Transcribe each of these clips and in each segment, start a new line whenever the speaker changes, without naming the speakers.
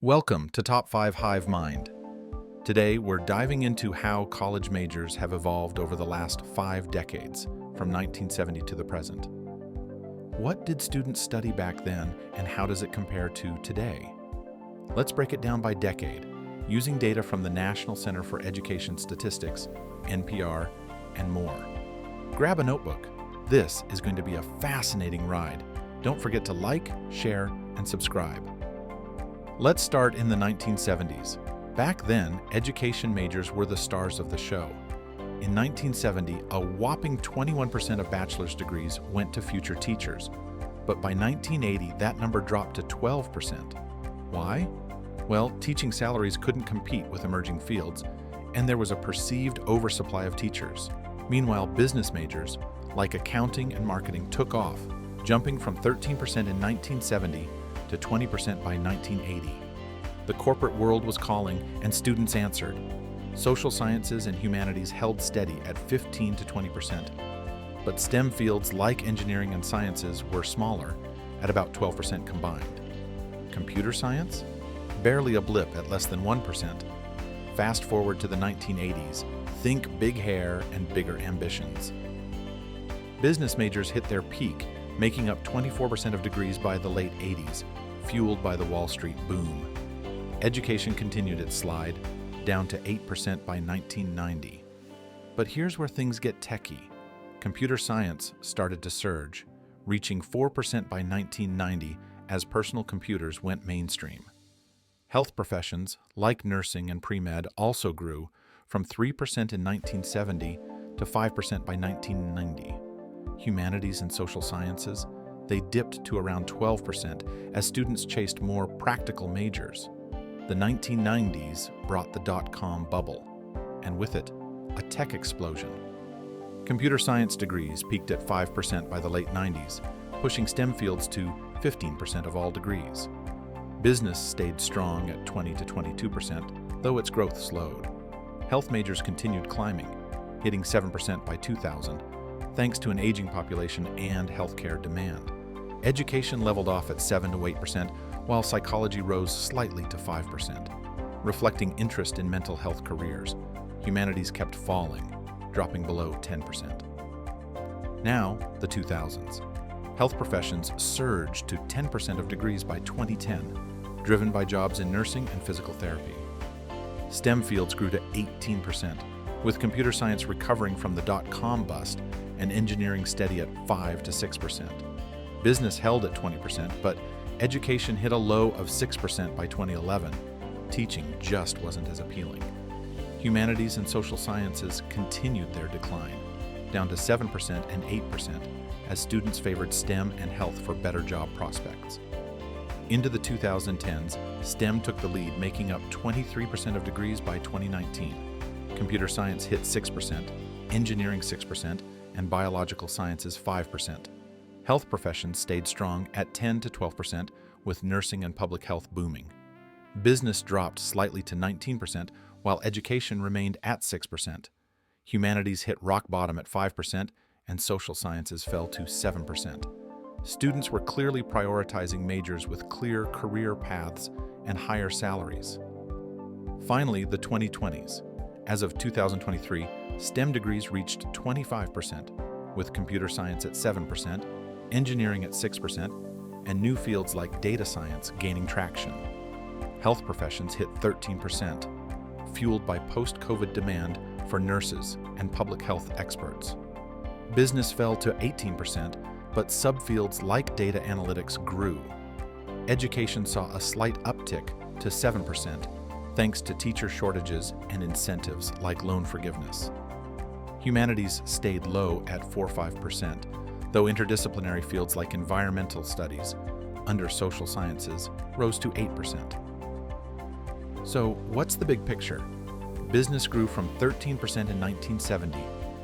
Welcome to Top 5 Hive Mind. Today, we're diving into how college majors have evolved over the last 5 decades, from 1970 to the present. What did students study back then, and how does it compare to today? Let's break it down by decade, using data from the National Center for Education Statistics, NPR, and more. Grab a notebook. This is going to be a fascinating ride. Don't forget to like, share, and subscribe. Let's start in the 1970s. Back then, education majors were the stars of the show. In 1970, a whopping 21% of bachelor's degrees went to future teachers. But by 1980, that number dropped to 12%. Why? Well, teaching salaries couldn't compete with emerging fields, and there was a perceived oversupply of teachers. Meanwhile, business majors, like accounting and marketing, took off, jumping from 13% in 1970 to 20% by 1980. The corporate world was calling, and students answered. Social sciences and humanities held steady at 15 to 20%. But STEM fields like engineering and sciences were smaller, at about 12% combined. Computer science? Barely a blip at less than 1%. Fast forward to the 1980s, think big hair and bigger ambitions. Business majors hit their peak, making up 24% of degrees by the late 80s, fueled by the Wall Street boom. Education continued its slide, down to 8% by 1990. But here's where things get techie. Computer science started to surge, reaching 4% by 1990 as personal computers went mainstream. Health professions, like nursing and pre-med, also grew from 3% in 1970 to 5% by 1990. Humanities and social sciences, they dipped to around 12% as students chased more practical majors. The 1990s brought the dot-com bubble, and with it, a tech explosion. Computer science degrees peaked at 5% by the late 90s, pushing STEM fields to 15% of all degrees. Business stayed strong at 20 to 22%, though its growth slowed. Health majors continued climbing, hitting 7% by 2000, thanks to an aging population and healthcare demand. Education leveled off at 7 to 8%, while psychology rose slightly to 5%, reflecting interest in mental health careers. Humanities kept falling, dropping below 10%. Now, the 2000s. Health professions surged to 10% of degrees by 2010, driven by jobs in nursing and physical therapy. STEM fields grew to 18%, with computer science recovering from the dot-com bust and engineering steady at 5 to 6%. Business held at 20%, but education hit a low of 6% by 2011. Teaching just wasn't as appealing. Humanities and social sciences continued their decline, down to 7% and 8%, as students favored STEM and health for better job prospects. Into the 2010s, STEM took the lead, making up 23% of degrees by 2019. Computer science hit 6%, engineering 6%, and biological sciences 5%. Health professions stayed strong at 10 to 12%, with nursing and public health booming. Business dropped slightly to 19%, while education remained at 6%. Humanities hit rock bottom at 5%, and social sciences fell to 7%. Students were clearly prioritizing majors with clear career paths and higher salaries. Finally, the 2020s. As of 2023, STEM degrees reached 25%, with computer science at 7%, engineering at 6%, and new fields like data science gaining traction. Health professions hit 13%, fueled by post-COVID demand for nurses and public health experts. Business fell to 18%, but subfields like data analytics grew. Education saw a slight uptick to 7%, thanks to teacher shortages and incentives like loan forgiveness. Humanities stayed low at 4–5%, though interdisciplinary fields like environmental studies, under social sciences, rose to 8%. So, what's the big picture? Business grew from 13% in 1970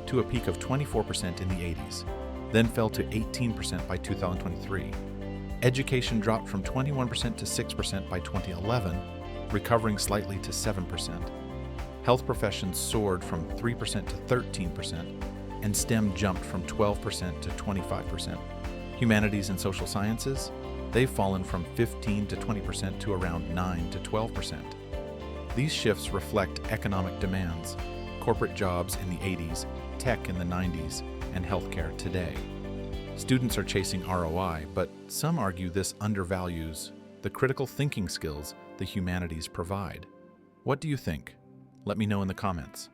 to a peak of 24% in the 80s, then fell to 18% by 2023. Education dropped from 21% to 6% by 2011, recovering slightly to 7%. Health professions soared from 3% to 13%, and STEM jumped from 12% to 25%. Humanities and social sciences? they've fallen from 15 to 20% to around 9 to 12%. These shifts reflect economic demands, corporate jobs in the 80s, tech in the 90s, and healthcare today. Students are chasing ROI, but some argue this undervalues the critical thinking skills the humanities provide. What do you think? Let me know in the comments.